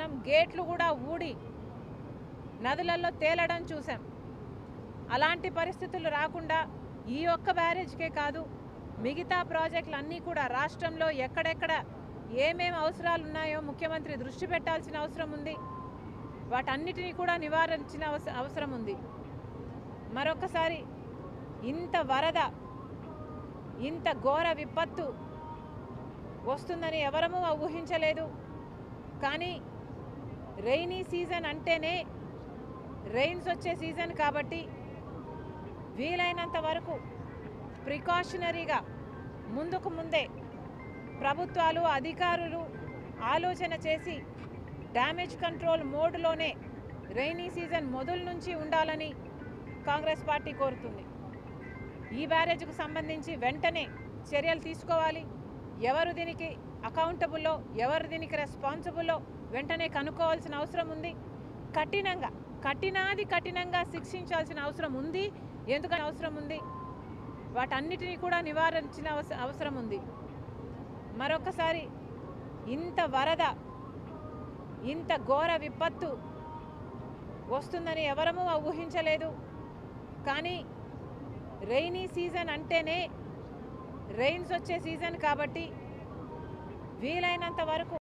మనం గేట్లు కూడా ఊడి నదులలో తేలడం చూసాం. అలాంటి పరిస్థితులు రాకుండా ఈ ఒక్క బ్యారేజ్కే కాదు, మిగతా ప్రాజెక్టులన్నీ కూడా రాష్ట్రంలో ఎక్కడెక్కడ ఏమేం అవసరాలు ఉన్నాయో ముఖ్యమంత్రి దృష్టి పెట్టాల్సిన అవసరం ఉంది. వాటన్నిటినీ కూడా నివారించిన అవసరం ఉంది. మరొకసారి ఇంత వరద, ఇంత ఘోర విపత్తు వస్తుందని ఎవరమూ ఊహించలేదు. కానీ రెయినీ సీజన్ అంటేనే రెయిన్స్ వచ్చే సీజన్ కాబట్టి వీలైనంత వరకు ప్రికాషనరీగా ముందుకు ముందే ప్రభుత్వాలు అధికారులు ఆలోచన చేసి డ్యామేజ్ కంట్రోల్ మోడ్లోనే రెయినీ సీజన్ మొదలు నుంచి ఉండాలని కాంగ్రెస్ పార్టీ కోరుతుంది. ఈ బ్యారేజ్కు సంబంధించి వెంటనే చర్యలు తీసుకోవాలి. ఎవరు దీనికి అకౌంటబుల్లో, ఎవరు దీనికి రెస్పాన్సిబుల్లో వెంటనే కనుక్కోవాల్సిన అవసరం ఉంది. కఠినంగా శిక్షించాల్సిన అవసరం ఉంది. ఎందుకని అవసరం ఉంది? వాటన్నిటినీ కూడా నివారించిన అవసరం ఉంది. మరొకసారి ఇంత వరద, ఇంత ఘోర విపత్తు వస్తుందని ఎవరమూ ఊహించలేదు. కానీ రెయినీ సీజన్ అంటేనే రెయిన్స్ వచ్చే సీజన్ కాబట్టి వీలైనంత వరకు